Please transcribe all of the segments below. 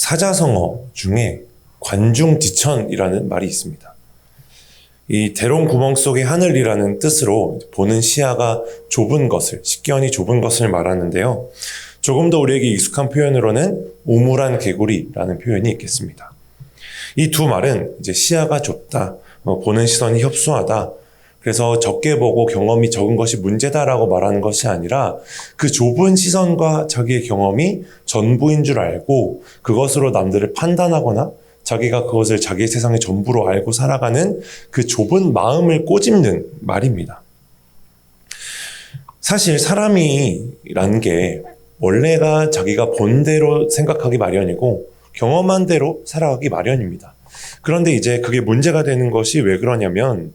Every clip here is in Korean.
사자성어 중에 관중지천이라는 말이 있습니다. 이 대롱 구멍 속의 하늘이라는 뜻으로 보는 시야가 좁은 것을, 식견이 좁은 것을 말하는데요. 조금 더 우리에게 익숙한 표현으로는 오물한 개구리라는 표현이 있겠습니다. 이 두 말은 이제 시야가 좁다, 보는 시선이 협소하다, 그래서 적게 보고 경험이 적은 것이 문제다라고 말하는 것이 아니라 그 좁은 시선과 자기의 경험이 전부인 줄 알고 그것으로 남들을 판단하거나 자기가 그것을 자기의 세상의 전부로 알고 살아가는 그 좁은 마음을 꼬집는 말입니다. 사실 사람이라는 게 원래가 자기가 본 대로 생각하기 마련이고 경험한 대로 살아가기 마련입니다. 그런데 이제 그게 문제가 되는 것이 왜 그러냐면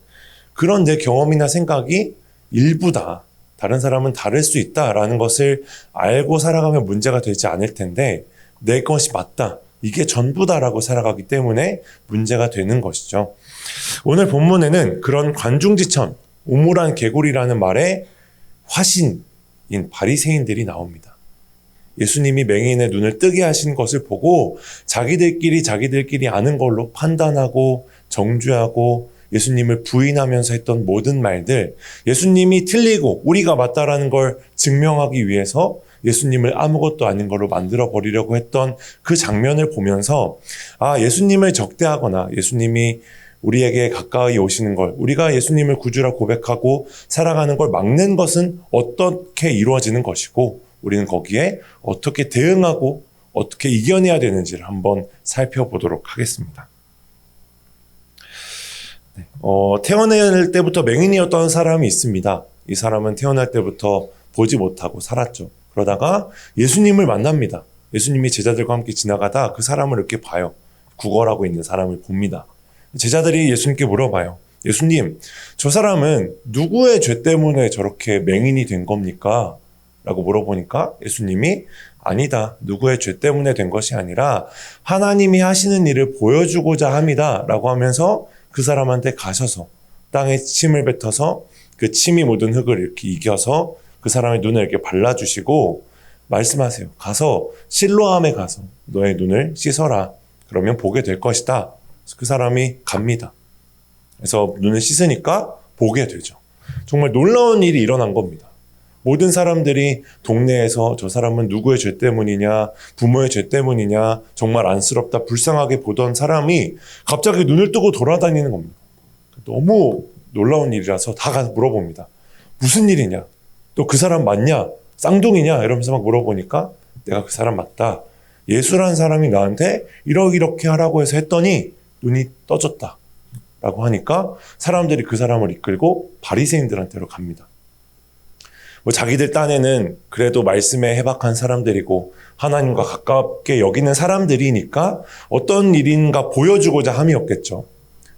그런 내 경험이나 생각이 일부다, 다른 사람은 다를 수 있다라는 것을 알고 살아가면 문제가 되지 않을 텐데 내 것이 맞다, 이게 전부다라고 살아가기 때문에 문제가 되는 것이죠. 오늘 본문에는 그런 관중지천, 오물한 개구리라는 말에 화신인 바리새인들이 나옵니다. 예수님이 맹인의 눈을 뜨게 하신 것을 보고 자기들끼리 아는 걸로 판단하고 정죄하고 예수님을 부인하면서 했던 모든 말들, 예수님이 틀리고 우리가 맞다라는 걸 증명하기 위해서 예수님을 아무것도 아닌 걸로 만들어 버리려고 했던 그 장면을 보면서 예수님을 적대하거나 예수님이 우리에게 가까이 오시는 걸, 우리가 예수님을 구주라 고백하고 살아가는 걸 막는 것은 어떻게 이루어지는 것이고 우리는 거기에 어떻게 대응하고 어떻게 이겨내야 되는지를 한번 살펴보도록 하겠습니다. 태어날 때부터 맹인이었던 사람이 있습니다. 이 사람은 태어날 때부터 보지 못하고 살았죠. 그러다가 예수님을 만납니다. 예수님이 제자들과 함께 지나가다 그 사람을 이렇게 봐요. 구걸하고 있는 사람을 봅니다. 제자들이 예수님께 물어봐요. 예수님, 저 사람은 누구의 죄 때문에 저렇게 맹인이 된 겁니까? 라고 물어보니까 예수님이 아니다, 누구의 죄 때문에 된 것이 아니라 하나님이 하시는 일을 보여주고자 합니다 라고 하면서 그 사람한테 가셔서 땅에 침을 뱉어서 그 침이 묻은 흙을 이렇게 이겨서 그 사람의 눈을 이렇게 발라주시고 말씀하세요. 가서 실로암에 가서 너의 눈을 씻어라. 그러면 보게 될 것이다. 그 사람이 갑니다. 그래서 눈을 씻으니까 보게 되죠. 정말 놀라운 일이 일어난 겁니다. 모든 사람들이 동네에서 저 사람은 누구의 죄 때문이냐, 부모의 죄 때문이냐, 정말 안쓰럽다, 불쌍하게 보던 사람이 갑자기 눈을 뜨고 돌아다니는 겁니다. 너무 놀라운 일이라서 다 가서 물어봅니다. 무슨 일이냐? 또 그 사람 맞냐? 쌍둥이냐? 이러면서 막 물어보니까 내가 그 사람 맞다. 예수라는 사람이 나한테 이렇게 하라고 해서 했더니 눈이 떠졌다. 라고 하니까 사람들이 그 사람을 이끌고 바리새인들한테로 갑니다. 자기들 딴에는 그래도 말씀에 해박한 사람들이고 하나님과 가깝게 여기는 사람들이니까 어떤 일인가 보여주고자 함이었겠죠.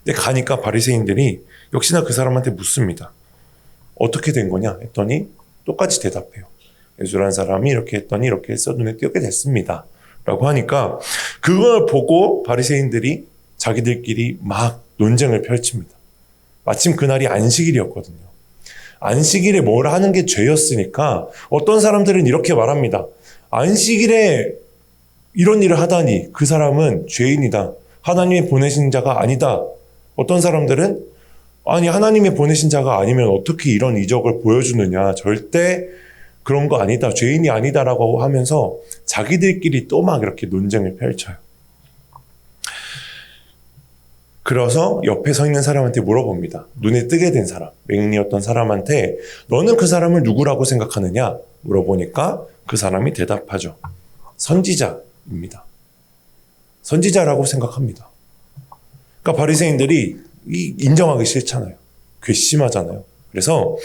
근데 가니까 바리새인들이 역시나 그 사람한테 묻습니다. 어떻게 된 거냐 했더니 똑같이 대답해요. 예수라는 사람이 이렇게 했더니 이렇게 해서 눈에 띄게 됐습니다. 라고 하니까 그걸 보고 바리새인들이 자기들끼리 막 논쟁을 펼칩니다. 마침 그날이 안식일이었거든요. 안식일에 뭘 하는 게 죄였으니까 어떤 사람들은 이렇게 말합니다. 안식일에 이런 일을 하다니 그 사람은 죄인이다. 하나님이 보내신 자가 아니다. 어떤 사람들은 아니 하나님이 보내신 자가 아니면 어떻게 이런 이적을 보여주느냐. 절대 그런 거 아니다. 죄인이 아니다라고 하면서 자기들끼리 또 막 이렇게 논쟁을 펼쳐요. 그래서 옆에 서 있는 사람한테 물어봅니다. 눈에 뜨게 된 사람, 맹인이었던 사람한테 너는 그 사람을 누구라고 생각하느냐? 물어보니까 그 사람이 대답하죠. 선지자입니다. 선지자라고 생각합니다. 그러니까 바리새인들이 인정하기 싫잖아요. 괘씸하잖아요. 그래서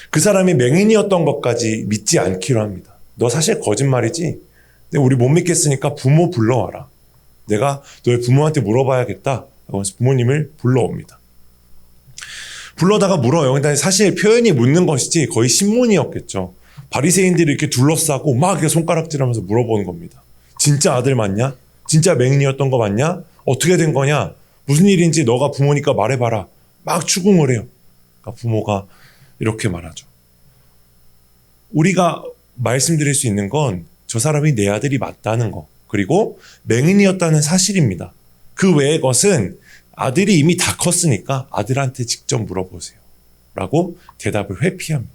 그 사람이 맹인이었던 것까지 믿지 않기로 합니다. 너 사실 거짓말이지? 근데 우리 못 믿겠으니까 부모 불러와라. 내가 너의 부모한테 물어봐야겠다. 그래서 부모님을 불러옵니다. 불러다가 물어요. 근데 사실 표현이 묻는 것이지 거의 신문이었겠죠. 바리새인들이 이렇게 둘러싸고 막 이렇게 손가락질하면서 물어보는 겁니다. 진짜 아들 맞냐? 진짜 맹인이었던 거 맞냐? 어떻게 된 거냐? 무슨 일인지 너가 부모니까 말해봐라. 막 추궁을 해요. 그러니까 부모가 이렇게 말하죠. 우리가 말씀드릴 수 있는 건 저 사람이 내 아들이 맞다는 거. 그리고 맹인이었다는 사실입니다. 그 외의 것은 아들이 이미 다 컸으니까 아들한테 직접 물어보세요. 라고 대답을 회피합니다.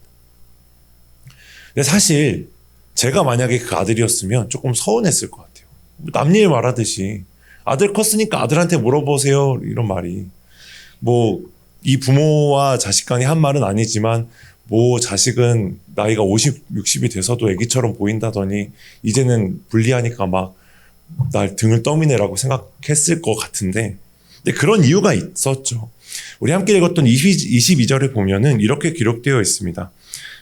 근데 사실 제가 만약에 그 아들이었으면 조금 서운했을 것 같아요. 남일 말하듯이 아들 컸으니까 아들한테 물어보세요. 이런 말이. 이 부모와 자식 간이 한 말은 아니지만 자식은 나이가 50, 60이 돼서도 애기처럼 보인다더니 이제는 불리하니까 막 날 등을 떠미네라고 생각했을 것 같은데, 근데 그런 이유가 있었죠. 우리 함께 읽었던 22절에 보면은 이렇게 기록되어 있습니다.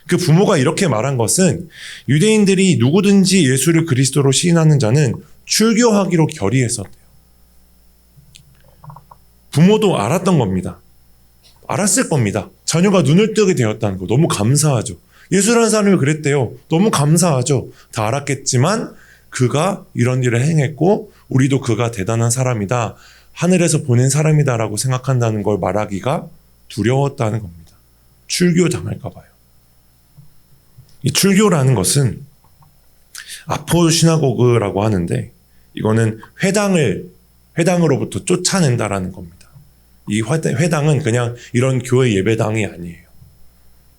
그 부모가 이렇게 말한 것은 유대인들이 누구든지 예수를 그리스도로 시인하는 자는 출교하기로 결의했었대요. 부모도 알았던 겁니다. 알았을 겁니다. 자녀가 눈을 뜨게 되었다는 거 너무 감사하죠. 예수라는 사람이 그랬대요. 너무 감사하죠. 다 알았겠지만 그가 이런 일을 행했고 우리도 그가 대단한 사람이다. 하늘에서 보낸 사람이다라고 생각한다는 걸 말하기가 두려웠다는 겁니다. 출교당할까 봐요. 이 출교라는 것은 아포시나고그라고 하는데 이거는 회당으로부터 쫓아낸다라는 겁니다. 이 회당은 그냥 이런 교회 예배당이 아니에요.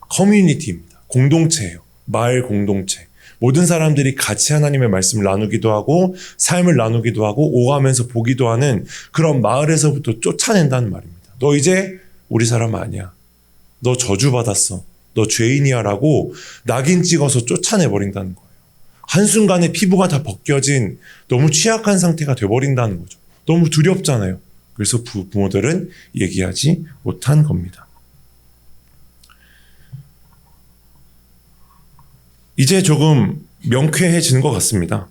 커뮤니티입니다. 공동체예요. 마을 공동체. 모든 사람들이 같이 하나님의 말씀을 나누기도 하고 삶을 나누기도 하고 오가면서 보기도 하는 그런 마을에서부터 쫓아낸다는 말입니다. 너 이제 우리 사람 아니야. 너 저주받았어. 너 죄인이야 라고 낙인 찍어서 쫓아내버린다는 거예요. 한순간에 피부가 다 벗겨진 너무 취약한 상태가 돼버린다는 거죠. 너무 두렵잖아요. 그래서 부모들은 얘기하지 못한 겁니다. 이제 조금 명쾌해지는 것 같습니다.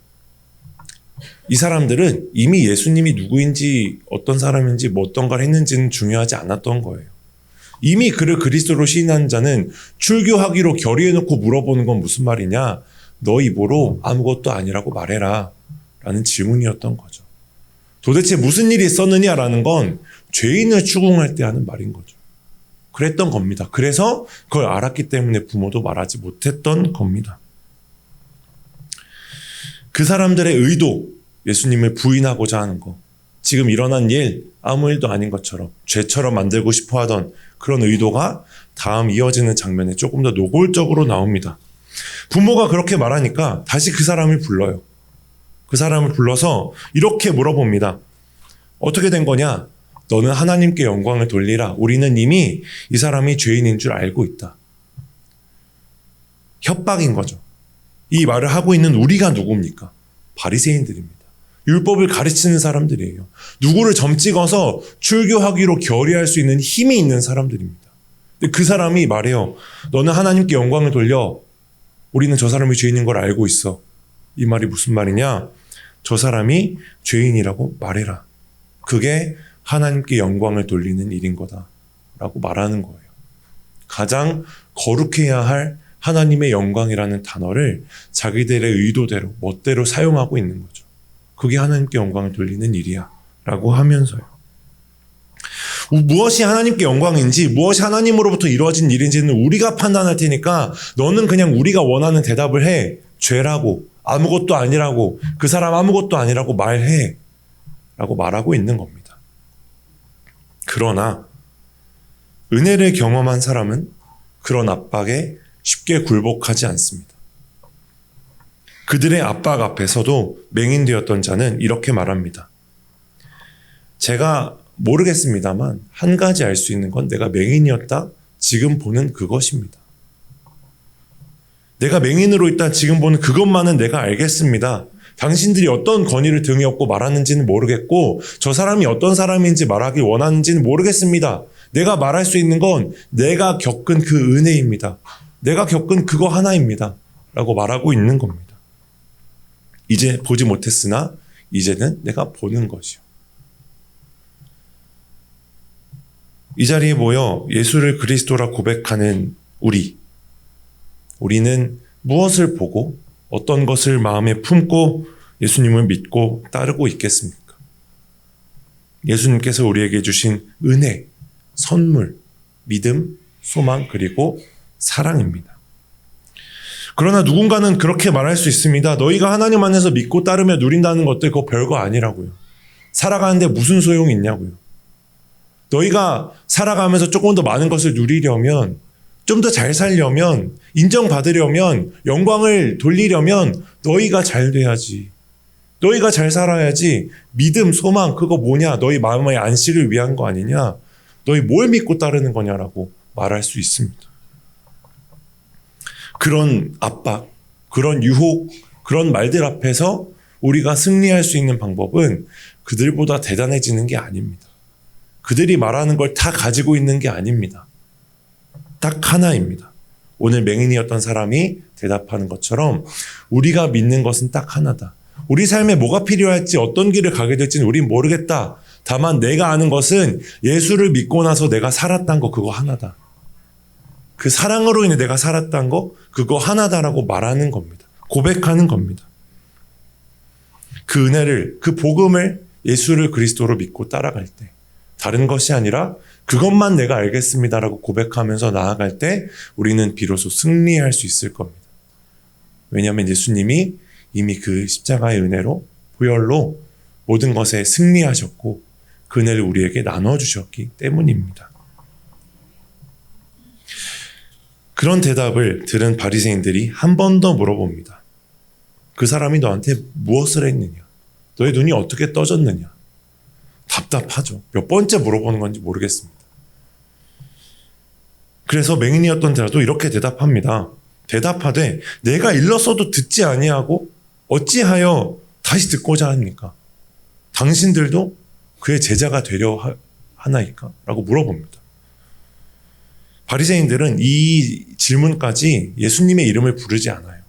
이 사람들은 이미 예수님이 누구인지 어떤 사람인지 어떤 걸 했는지는 중요하지 않았던 거예요. 이미 그를 그리스도로 시인한 자는 출교하기로 결의해놓고 물어보는 건 무슨 말이냐? 너 입으로 아무것도 아니라고 말해라 라는 질문이었던 거죠. 도대체 무슨 일이 있었느냐라는 건 죄인을 추궁할 때 하는 말인 거죠. 그랬던 겁니다. 그래서 그걸 알았기 때문에 부모도 말하지 못했던 겁니다. 그 사람들의 의도, 예수님을 부인하고자 하는 거, 지금 일어난 일, 아무 일도 아닌 것처럼 죄처럼 만들고 싶어 하던 그런 의도가 다음 이어지는 장면에 조금 더 노골적으로 나옵니다. 부모가 그렇게 말하니까 다시 그 사람을 불러요. 그 사람을 불러서 이렇게 물어봅니다. 어떻게 된 거냐? 너는 하나님께 영광을 돌리라. 우리는 이미 이 사람이 죄인인 줄 알고 있다. 협박인 거죠. 이 말을 하고 있는 우리가 누굽니까? 바리새인들입니다. 율법을 가르치는 사람들이에요. 누구를 점 찍어서 출교하기로 결의할 수 있는 힘이 있는 사람들입니다. 근데 그 사람이 말해요. 너는 하나님께 영광을 돌려. 우리는 저 사람이 죄인인 걸 알고 있어. 이 말이 무슨 말이냐? 저 사람이 죄인이라고 말해라. 그게 하나님께 영광을 돌리는 일인 거다 라고 말하는 거예요. 가장 거룩해야 할 하나님의 영광이라는 단어를 자기들의 의도대로 멋대로 사용하고 있는 거죠. 그게 하나님께 영광을 돌리는 일이야 라고 하면서요. 무엇이 하나님께 영광인지 무엇이 하나님으로부터 이루어진 일인지는 우리가 판단할 테니까 너는 그냥 우리가 원하는 대답을 해. 죄라고, 아무것도 아니라고, 그 사람 아무것도 아니라고 말해 라고 말하고 있는 겁니다. 그러나 은혜를 경험한 사람은 그런 압박에 쉽게 굴복하지 않습니다. 그들의 압박 앞에서도 맹인되었던 자는 이렇게 말합니다. 제가 모르겠습니다만 한 가지 알 수 있는 건 내가 맹인이었다 지금 보는 그것입니다. 내가 맹인으로 있다 지금 보는 그것만은 내가 알겠습니다. 당신들이 어떤 권위를 등에 업고 말하는지는 모르겠고 저 사람이 어떤 사람인지 말하기 원하는지는 모르겠습니다. 내가 말할 수 있는 건 내가 겪은 그 은혜입니다. 내가 겪은 그거 하나입니다. 라고 말하고 있는 겁니다. 이제 보지 못했으나 이제는 내가 보는 것이요. 이 자리에 모여 예수를 그리스도라 고백하는 우리는 무엇을 보고 어떤 것을 마음에 품고 예수님을 믿고 따르고 있겠습니까? 예수님께서 우리에게 주신 은혜, 선물, 믿음, 소망, 그리고 사랑입니다. 그러나 누군가는 그렇게 말할 수 있습니다. 너희가 하나님 안에서 믿고 따르며 누린다는 것들 그거 별거 아니라고요. 살아가는데 무슨 소용이 있냐고요. 너희가 살아가면서 조금 더 많은 것을 누리려면, 좀 더 잘 살려면, 인정받으려면, 영광을 돌리려면 너희가 잘 돼야지. 너희가 잘 살아야지. 믿음, 소망 그거 뭐냐? 너희 마음의 안식을 위한 거 아니냐? 너희 뭘 믿고 따르는 거냐라고 말할 수 있습니다. 그런 압박, 그런 유혹, 그런 말들 앞에서 우리가 승리할 수 있는 방법은 그들보다 대단해지는 게 아닙니다. 그들이 말하는 걸 다 가지고 있는 게 아닙니다. 딱 하나입니다. 오늘 맹인이었던 사람이 대답하는 것처럼 우리가 믿는 것은 딱 하나다. 우리 삶에 뭐가 필요할지 어떤 길을 가게 될지는 우린 모르겠다. 다만 내가 아는 것은 예수를 믿고 나서 내가 살았던 거 그거 하나다. 그 사랑으로 인해 내가 살았던 거 그거 하나다라고 말하는 겁니다. 고백하는 겁니다. 그 은혜를, 그 복음을 예수를 그리스도로 믿고 따라갈 때 다른 것이 아니라 그것만 내가 알겠습니다라고 고백하면서 나아갈 때 우리는 비로소 승리할 수 있을 겁니다. 왜냐하면 예수님이 이미 그 십자가의 은혜로 보혈로 모든 것에 승리하셨고 그 은혜를 우리에게 나눠주셨기 때문입니다. 그런 대답을 들은 바리새인들이 한 번 더 물어봅니다. 그 사람이 너한테 무엇을 했느냐? 너의 눈이 어떻게 떠졌느냐? 답답하죠. 몇 번째 물어보는 건지 모르겠습니다. 그래서 맹인이었던 자도 이렇게 대답합니다. 대답하되 내가 일렀어도 듣지 아니하고 어찌하여 다시 듣고자 합니까? 당신들도 그의 제자가 되려 하나이까? 라고 물어봅니다. 바리새인들은 이 질문까지 예수님의 이름을 부르지 않아요.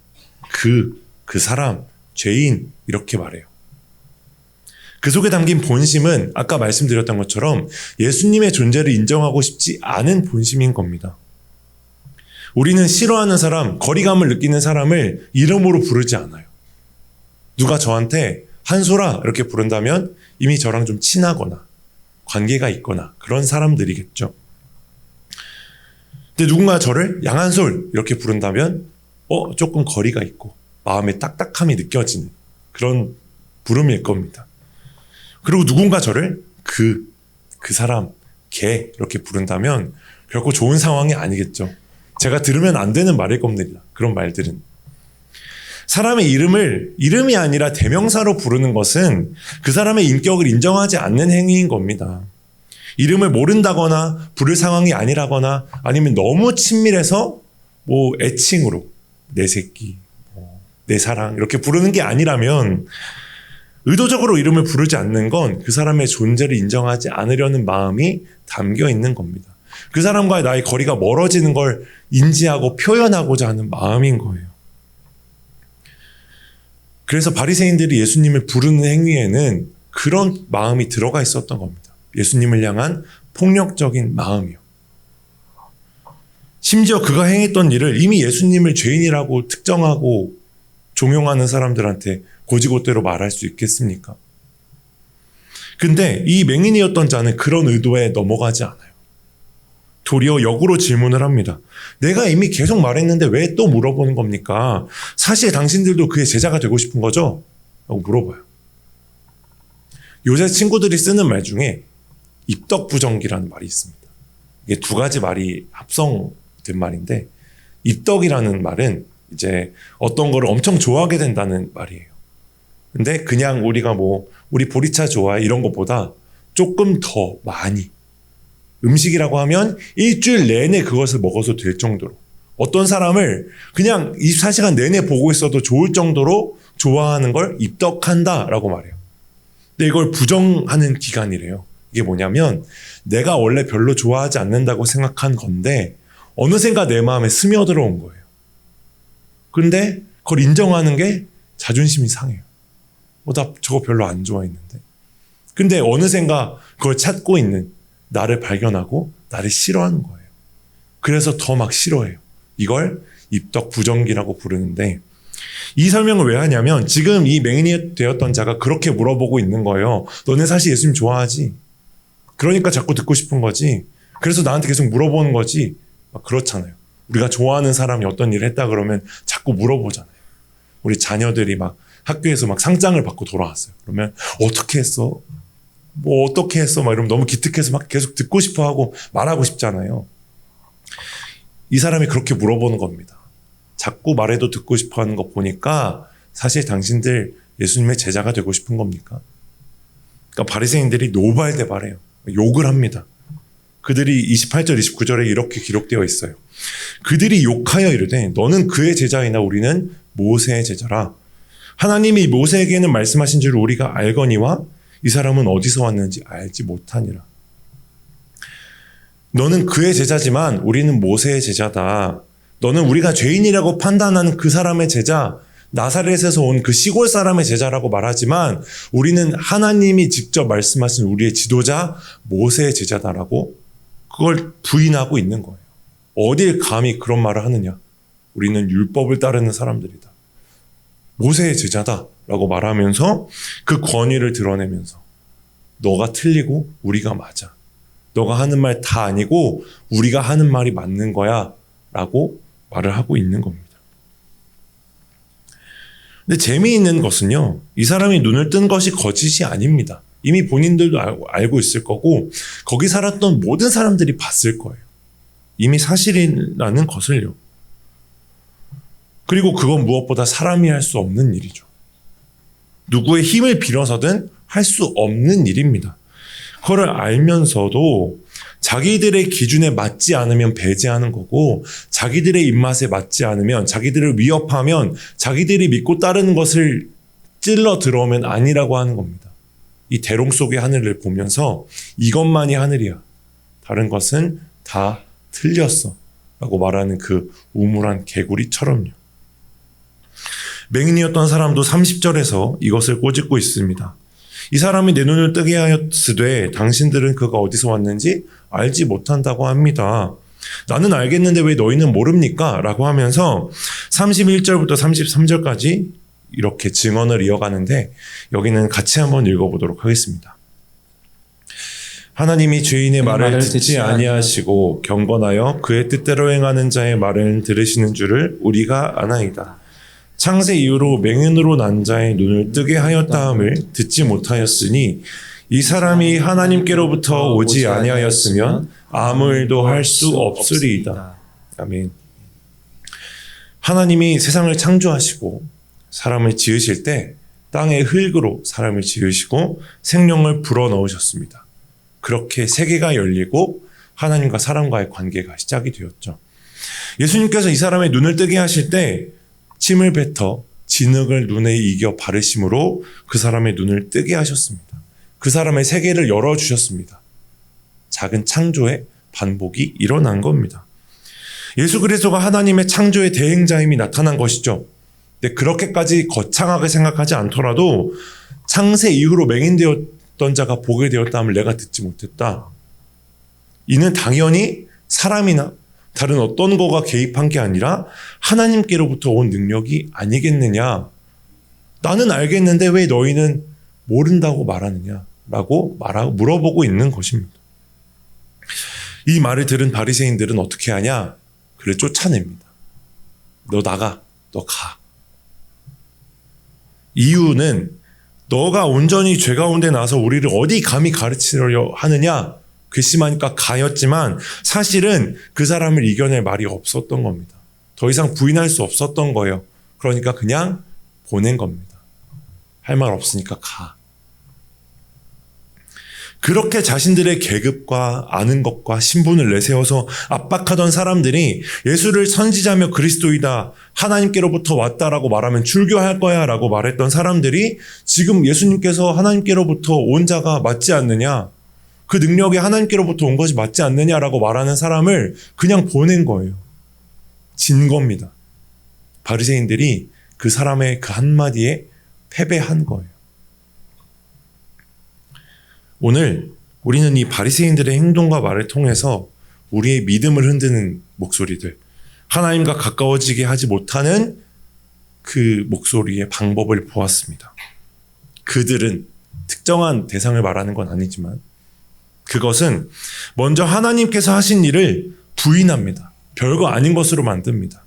그 사람, 죄인 이렇게 말해요. 그 속에 담긴 본심은 아까 말씀드렸던 것처럼 예수님의 존재를 인정하고 싶지 않은 본심인 겁니다. 우리는 싫어하는 사람, 거리감을 느끼는 사람을 이름으로 부르지 않아요. 누가 저한테 한소라 이렇게 부른다면 이미 저랑 좀 친하거나 관계가 있거나 그런 사람들이겠죠. 근데 누군가 저를 양한솔 이렇게 부른다면 조금 거리가 있고 마음에 딱딱함이 느껴지는 그런 부름일 겁니다. 그리고 누군가 저를 그 사람, 걔 이렇게 부른다면 결코 좋은 상황이 아니겠죠. 제가 들으면 안 되는 말일 겁니다. 그런 말들은. 사람의 이름이 아니라 대명사로 부르는 것은 그 사람의 인격을 인정하지 않는 행위인 겁니다. 이름을 모른다거나 부를 상황이 아니라거나 아니면 너무 친밀해서 애칭으로 내 새끼, 내 사랑 이렇게 부르는 게 아니라면 의도적으로 이름을 부르지 않는 건 그 사람의 존재를 인정하지 않으려는 마음이 담겨 있는 겁니다. 그 사람과의 나의 거리가 멀어지는 걸 인지하고 표현하고자 하는 마음인 거예요. 그래서 바리새인들이 예수님을 부르는 행위에는 그런 마음이 들어가 있었던 겁니다. 예수님을 향한 폭력적인 마음이요. 심지어 그가 행했던 일을 이미 예수님을 죄인이라고 특정하고 종용하는 사람들한테 고지고대로 말할 수 있겠습니까? 근데 이 맹인이었던 자는 그런 의도에 넘어가지 않아요. 도리어 역으로 질문을 합니다. 내가 이미 계속 말했는데 왜 또 물어보는 겁니까? 사실 당신들도 그의 제자가 되고 싶은 거죠? 라고 물어봐요. 요새 친구들이 쓰는 말 중에 입덕부정기라는 말이 있습니다. 이게 두 가지 말이 합성된 말인데 입덕이라는 말은 이제 어떤 거를 엄청 좋아하게 된다는 말이에요. 근데 그냥 우리가 우리 보리차 좋아해 이런 것보다 조금 더 많이 음식이라고 하면 일주일 내내 그것을 먹어서 될 정도로 어떤 사람을 그냥 24시간 내내 보고 있어도 좋을 정도로 좋아하는 걸 입덕한다라고 말해요. 근데 이걸 부정하는 기간이래요. 이게 뭐냐면 내가 원래 별로 좋아하지 않는다고 생각한 건데 어느샌가 내 마음에 스며들어온 거예요. 근데 그걸 인정하는 게 자존심이 상해요. 나 저거 별로 안 좋아했는데. 근데 어느샌가 그걸 찾고 있는 나를 발견하고 나를 싫어하는 거예요. 그래서 더 막 싫어해요. 이걸 입덕부정기라고 부르는데 이 설명을 왜 하냐면 지금 이 맹인이 되었던 자가 그렇게 물어보고 있는 거예요. 너네 사실 예수님 좋아하지? 그러니까 자꾸 듣고 싶은 거지. 그래서 나한테 계속 물어보는 거지. 막 그렇잖아요. 우리가 좋아하는 사람이 어떤 일을 했다 그러면 자꾸 물어보잖아요. 우리 자녀들이 막 학교에서 막 상장을 받고 돌아왔어요. 그러면 어떻게 했어? 뭐 어떻게 했어? 막 이러면 너무 기특해서 막 계속 듣고 싶어 하고 말하고 싶잖아요. 이 사람이 그렇게 물어보는 겁니다. 자꾸 말해도 듣고 싶어 하는 거 보니까 사실 당신들 예수님의 제자가 되고 싶은 겁니까? 그러니까 바리새인들이 노발대발해요. 욕을 합니다. 그들이 28절, 29절에 이렇게 기록되어 있어요. 그들이 욕하여 이르되 너는 그의 제자이나 우리는 모세의 제자라. 하나님이 모세에게는 말씀하신 줄 우리가 알거니와 이 사람은 어디서 왔는지 알지 못하니라. 너는 그의 제자지만 우리는 모세의 제자다. 너는 우리가 죄인이라고 판단하는 그 사람의 제자, 나사렛에서 온 그 시골 사람의 제자라고 말하지만 우리는 하나님이 직접 말씀하신 우리의 지도자 모세의 제자다라고 그걸 부인하고 있는 거예요. 어딜 감히 그런 말을 하느냐. 우리는 율법을 따르는 사람들이다. 모세의 제자다라고 말하면서 그 권위를 드러내면서 너가 틀리고 우리가 맞아. 너가 하는 말 다 아니고 우리가 하는 말이 맞는 거야 라고 말을 하고 있는 겁니다. 근데 재미있는 것은요, 이 사람이 눈을 뜬 것이 거짓이 아닙니다. 이미 본인들도 알고 있을 거고 거기 살았던 모든 사람들이 봤을 거예요. 이미 사실이라는 것을요. 그리고 그건 무엇보다 사람이 할 수 없는 일이죠. 누구의 힘을 빌어서든 할 수 없는 일입니다. 그걸 알면서도 자기들의 기준에 맞지 않으면 배제하는 거고 자기들의 입맛에 맞지 않으면 자기들을 위협하면 자기들이 믿고 따르는 것을 찔러 들어오면 아니라고 하는 겁니다. 이 대롱 속의 하늘을 보면서 이것만이 하늘이야. 다른 것은 다 틀렸어. 라고 말하는 그 우물한 개구리처럼요. 맹인이었던 사람도 30절에서 이것을 꼬집고 있습니다. 이 사람이 내 눈을 뜨게 하였으되 당신들은 그가 어디서 왔는지 알지 못한다고 합니다. 나는 알겠는데 왜 너희는 모릅니까? 라고 하면서 31절부터 33절까지 이렇게 증언을 이어가는데 여기는 같이 한번 읽어보도록 하겠습니다. 하나님이 죄인의 말을 듣지 아니하시고 경건하여 그의 뜻대로 행하는 자의 말을 들으시는 줄을 우리가 아나이다. 창세 이후로 맹인으로 난 자의 눈을 뜨게 하였다함을 듣지 못하였으니 이 사람이 하나님께로부터 오지 아니하였으면 아무 일도 할 수 없으리이다. 아멘. 하나님이 세상을 창조하시고 사람을 지으실 때 땅의 흙으로 사람을 지으시고 생명을 불어넣으셨습니다. 그렇게 세계가 열리고 하나님과 사람과의 관계가 시작이 되었죠. 예수님께서 이 사람의 눈을 뜨게 하실 때 침을 뱉어 진흙을 눈에 이겨 바르심으로 그 사람의 눈을 뜨게 하셨습니다. 그 사람의 세계를 열어주셨습니다. 작은 창조의 반복이 일어난 겁니다. 예수 그리스도가 하나님의 창조의 대행자임이 나타난 것이죠. 근데 그렇게까지 거창하게 생각하지 않더라도 창세 이후로 맹인되었던 자가 보게 되었다함을 내가 듣지 못했다. 이는 당연히 사람이나 다른 어떤 거가 개입한 게 아니라 하나님께로부터 온 능력이 아니겠느냐. 나는 알겠는데 왜 너희는 모른다고 말하느냐 라고 물어보고 있는 것입니다. 이 말을 들은 바리새인들은 어떻게 하냐? 그를 쫓아냅니다. 너 나가, 너 가. 이유는 너가 온전히 죄 가운데 나서 우리를 어디 감히 가르치려 하느냐? 괘씸하니까 가였지만 사실은 그 사람을 이겨낼 말이 없었던 겁니다. 더 이상 부인할 수 없었던 거예요. 그러니까 그냥 보낸 겁니다. 할 말 없으니까 가. 그렇게 자신들의 계급과 아는 것과 신분을 내세워서 압박하던 사람들이 예수를 선지자며 그리스도이다, 하나님께로부터 왔다라고 말하면 출교할 거야 라고 말했던 사람들이 지금 예수님께서 하나님께로부터 온 자가 맞지 않느냐, 그 능력이 하나님께로부터 온 것이 맞지 않느냐라고 말하는 사람을 그냥 보낸 거예요. 진 겁니다. 바리새인들이 그 사람의 그 한마디에 패배한 거예요. 오늘 우리는 이 바리새인들의 행동과 말을 통해서 우리의 믿음을 흔드는 목소리들, 하나님과 가까워지게 하지 못하는 그 목소리의 방법을 보았습니다. 그들은 특정한 대상을 말하는 건 아니지만 그것은 먼저 하나님께서 하신 일을 부인합니다. 별거 아닌 것으로 만듭니다.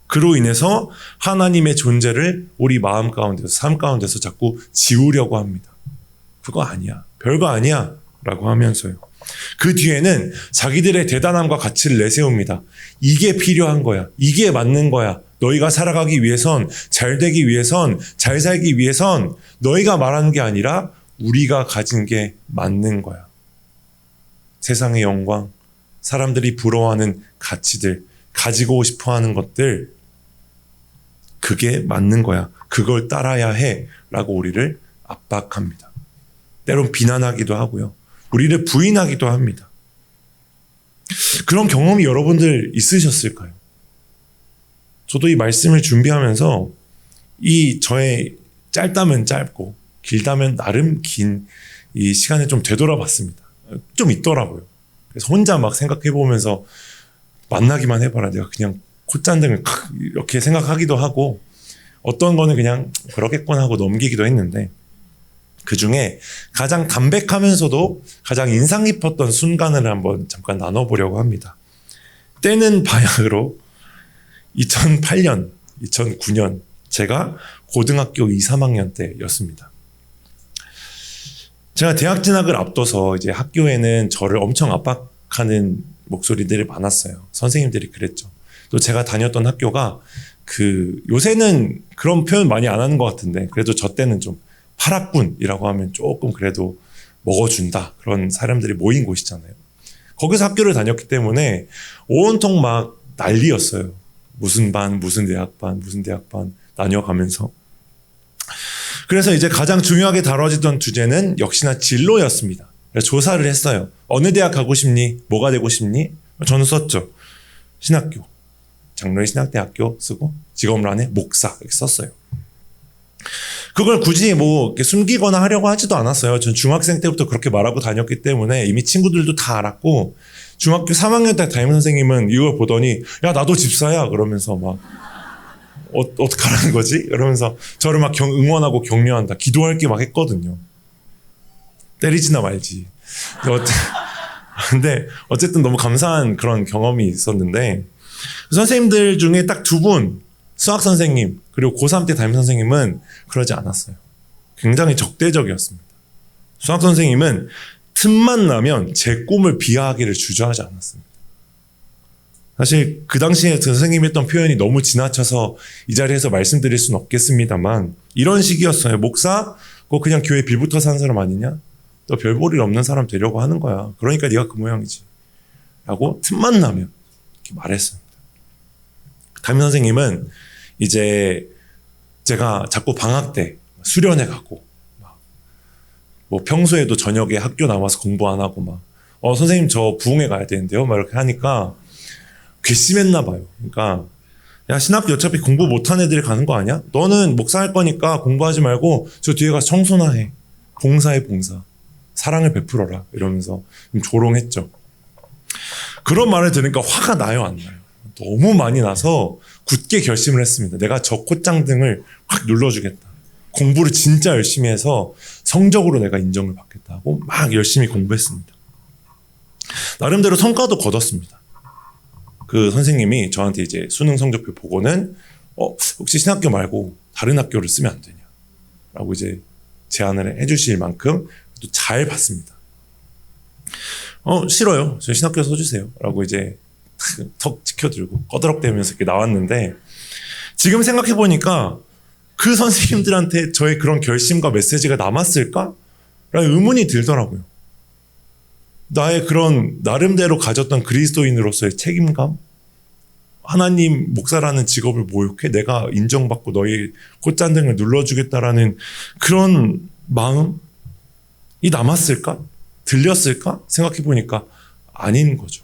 그로 인해서 하나님의 존재를 우리 마음 가운데서, 삶 가운데서 자꾸 지우려고 합니다. 그거 아니야. 별거 아니야. 라고 하면서요. 그 뒤에는 자기들의 대단함과 가치를 내세웁니다. 이게 필요한 거야. 이게 맞는 거야. 너희가 살아가기 위해선, 잘 되기 위해선, 잘 살기 위해선 너희가 말하는 게 아니라 우리가 가진 게 맞는 거야. 세상의 영광, 사람들이 부러워하는 가치들, 가지고 싶어 하는 것들, 그게 맞는 거야. 그걸 따라야 해. 라고 우리를 압박합니다. 때론 비난하기도 하고요. 우리를 부인하기도 합니다. 그런 경험이 여러분들 있으셨을까요? 저도 이 말씀을 준비하면서 이 저의 짧다면 짧고 길다면 나름 긴 이 시간을 좀 되돌아봤습니다. 좀 있더라고요. 그래서 혼자 막 생각해보면서 만나기만 해봐라. 내가 그냥 콧잔등을 이렇게 생각하기도 하고 어떤 거는 그냥 그러겠군 하고 넘기기도 했는데 그 중에 가장 담백하면서도 가장 인상 깊었던 순간을 한번 잠깐 나눠보려고 합니다. 때는 바야흐로 2008년, 2009년 제가 고등학교 2, 3학년 때였습니다. 제가 대학 진학을 앞둬서 이제 학교에는 저를 엄청 압박하는 목소리들이 많았어요. 선생님들이 그랬죠. 또 제가 다녔던 학교가 요새는 그런 표현 많이 안 하는 것 같은데 그래도 저 때는 좀 파락군이라고 하면 조금 그래도 먹어준다. 그런 사람들이 모인 곳이잖아요. 거기서 학교를 다녔기 때문에 온통 막 난리였어요. 무슨 반, 무슨 대학반, 무슨 대학반 나뉘어가면서. 그래서 이제 가장 중요하게 다뤄지던 주제는 역시나 진로였습니다. 그래서 조사를 했어요. 어느 대학 가고 싶니? 뭐가 되고 싶니? 저는 썼죠. 신학교. 장로의 신학대학교 쓰고 직업란에 목사 이렇게 썼어요. 그걸 굳이 뭐 이렇게 숨기거나 하려고 하지도 않았어요. 전 중학생 때부터 그렇게 말하고 다녔기 때문에 이미 친구들도 다 알았고 중학교 3학년 때 담임 선생님은 이걸 보더니 야 나도 집사야 그러면서 막 어떡하라는 거지? 이러면서 저를 막 응원하고 격려한다. 기도할 게 막 했거든요. 때리지나 말지. 근데 어쨌든 너무 감사한 그런 경험이 있었는데 선생님들 중에 딱 두 분 수학 선생님 그리고 고3 때 담임 선생님은 그러지 않았어요. 굉장히 적대적이었습니다. 수학 선생님은 틈만 나면 제 꿈을 비하하기를 주저하지 않았습니다. 사실 그 당시에 그 선생님이 했던 표현이 너무 지나쳐서 이 자리에서 말씀드릴 수는 없겠습니다만 이런 식이었어요. 목사? 그거 그냥 교회 빌부터 사는 사람 아니냐? 너 별 볼 일 없는 사람 되려고 하는 거야. 그러니까 네가 그 모양이지. 라고 틈만 나면 이렇게 말했습니다. 담임 선생님은 이제 제가 자꾸 방학 때 수련회 가고 뭐 평소에도 저녁에 학교 나와서 공부 안 하고 막 선생님 저 부흥회 가야 되는데요. 막 이렇게 하니까 괘씸했나 봐요. 그러니까 야 신학교 어차피 공부 못한 애들이 가는 거 아니야? 너는 목사 할 거니까 공부하지 말고 저 뒤에 가서 청소나 해. 봉사해 봉사. 사랑을 베풀어라. 이러면서 좀 조롱했죠. 그런 말을 들으니까 화가 나요 안 나요? 너무 많이 나서 굳게 결심을 했습니다. 내가 저 콧장등을 확 눌러주겠다. 공부를 진짜 열심히 해서 성적으로 내가 인정을 받겠다 하고 막 열심히 공부했습니다. 나름대로 성과도 거뒀습니다. 그 선생님이 저한테 이제 수능 성적표 보고는 혹시 신학교 말고 다른 학교를 쓰면 안 되냐 라고 이제 제안을 해주실 만큼 또 잘 봤습니다. 싫어요. 저 신학교 써주세요 라고 이제 턱 지켜들고 꺼드럭대면서 이렇게 나왔는데 지금 생각해보니까 그 선생님들한테 저의 그런 결심과 메시지가 남았을까? 라는 의문이 들더라고요. 나의 그런 나름대로 가졌던 그리스도인으로서의 책임감? 하나님 목사라는 직업을 모욕해 내가 인정받고 너희 콧잔등을 눌러주겠다라는 그런 마음이 남았을까? 들렸을까? 생각해보니까 아닌 거죠.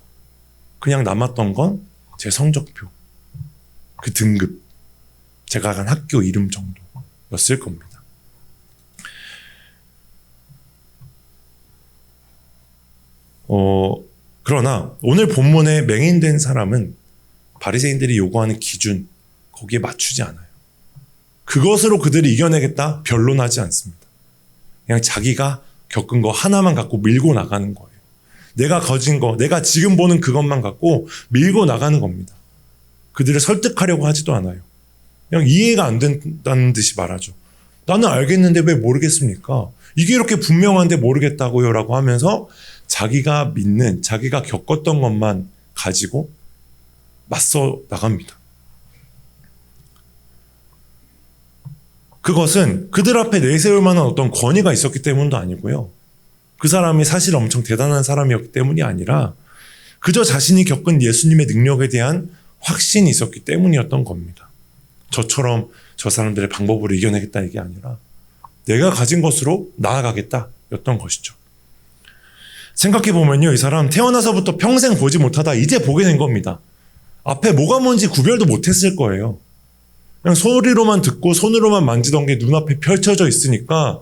그냥 남았던 건 제 성적표, 그 등급, 제가 간 학교 이름 정도였을 겁니다. 그러나 오늘 본문에 맹인된 사람은 바리새인들이 요구하는 기준, 거기에 맞추지 않아요. 그것으로 그들이 이겨내겠다? 변론하지 않습니다. 그냥 자기가 겪은 거 하나만 갖고 밀고 나가는 거예요. 내가 가진 거, 내가 지금 보는 그것만 갖고 밀고 나가는 겁니다. 그들을 설득하려고 하지도 않아요. 그냥 이해가 안 된다는 듯이 말하죠. 나는 알겠는데 왜 모르겠습니까? 이게 이렇게 분명한데 모르겠다고요 라고 하면서 자기가 믿는, 자기가 겪었던 것만 가지고 맞서 나갑니다. 그것은 그들 앞에 내세울 만한 어떤 권위가 있었기 때문도 아니고요. 그 사람이 사실 엄청 대단한 사람이었기 때문이 아니라 그저 자신이 겪은 예수님의 능력에 대한 확신이 있었기 때문이었던 겁니다. 저처럼 저 사람들의 방법으로 이겨내겠다 이게 아니라 내가 가진 것으로 나아가겠다 였던 것이죠. 생각해보면요, 이 사람 태어나서부터 평생 보지 못하다 이제 보게 된 겁니다. 앞에 뭐가 뭔지 구별도 못했을 거예요. 그냥 소리로만 듣고 손으로만 만지던 게 눈앞에 펼쳐져 있으니까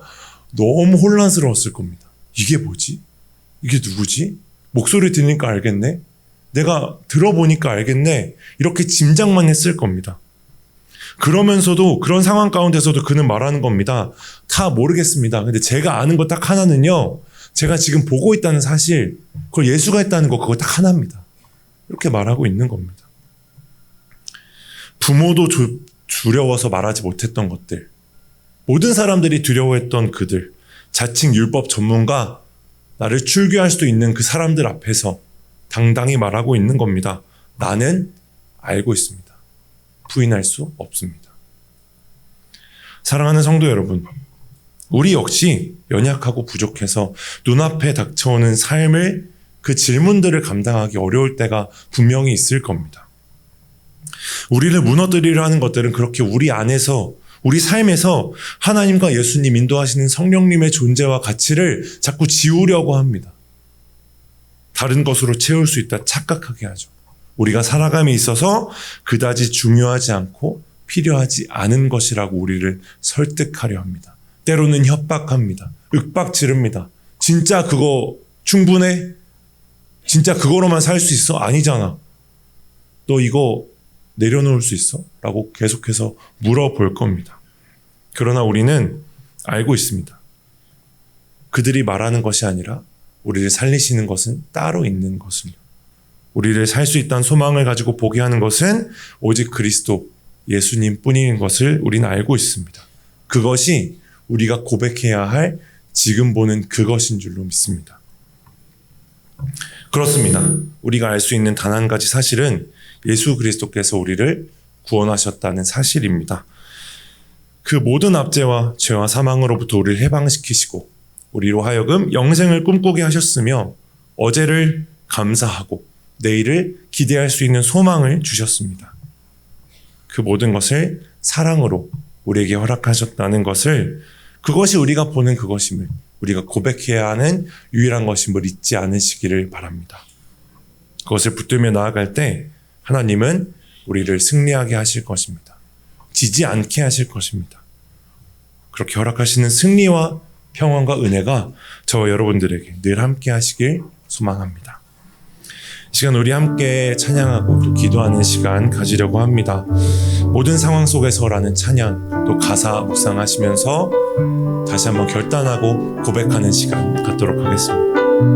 너무 혼란스러웠을 겁니다. 이게 뭐지? 이게 누구지? 목소리 들으니까 알겠네? 내가 들어보니까 알겠네? 이렇게 짐작만 했을 겁니다. 그러면서도 그런 상황 가운데서도 그는 말하는 겁니다. 다 모르겠습니다. 근데 제가 아는 거 딱 하나는요. 제가 지금 보고 있다는 사실, 그걸 예수가 했다는 거 그거 딱 하나입니다. 이렇게 말하고 있는 겁니다. 부모도 두려워서 말하지 못했던 것들, 모든 사람들이 두려워했던 그들, 자칭 율법 전문가, 나를 출교할 수도 있는 그 사람들 앞에서 당당히 말하고 있는 겁니다. 나는 알고 있습니다. 부인할 수 없습니다. 사랑하는 성도 여러분, 우리 역시 연약하고 부족해서 눈앞에 닥쳐오는 삶을, 그 질문들을 감당하기 어려울 때가 분명히 있을 겁니다. 우리를 무너뜨리려 하는 것들은 그렇게 우리 안에서, 우리 삶에서 하나님과 예수님 인도하시는 성령님의 존재와 가치를 자꾸 지우려고 합니다. 다른 것으로 채울 수 있다 착각하게 하죠. 우리가 살아감에 있어서 그다지 중요하지 않고 필요하지 않은 것이라고 우리를 설득하려 합니다. 때로는 협박합니다. 윽박 지릅니다. 진짜 그거 충분해? 진짜 그거로만 살 수 있어? 아니잖아. 너 이거 내려놓을 수 있어? 라고 계속해서 물어볼 겁니다. 그러나 우리는 알고 있습니다. 그들이 말하는 것이 아니라 우리를 살리시는 것은 따로 있는 것을요. 우리를 살 수 있다는 소망을 가지고 보게 하는 것은 오직 그리스도 예수님 뿐인 것을 우리는 알고 있습니다. 그것이 우리가 고백해야 할 지금 보는 그것인 줄로 믿습니다. 그렇습니다. 우리가 알 수 있는 단 한 가지 사실은 예수 그리스도께서 우리를 구원하셨다는 사실입니다. 그 모든 압제와 죄와 사망으로부터 우리를 해방시키시고 우리로 하여금 영생을 꿈꾸게 하셨으며 어제를 감사하고 내일을 기대할 수 있는 소망을 주셨습니다. 그 모든 것을 사랑으로 우리에게 허락하셨다는 것을, 그것이 우리가 보는 그것임을, 우리가 고백해야 하는 유일한 것임을 잊지 않으시기를 바랍니다. 그것을 붙들며 나아갈 때 하나님은 우리를 승리하게 하실 것입니다. 지지 않게 하실 것입니다. 그렇게 허락하시는 승리와 평안과 은혜가 저와 여러분들에게 늘 함께 하시길 소망합니다. 이 시간 우리 함께 찬양하고 또 기도하는 시간 가지려고 합니다. 모든 상황 속에서라는 찬양, 또 가사 묵상하시면서 다시 한번 결단하고 고백하는 시간 갖도록 하겠습니다.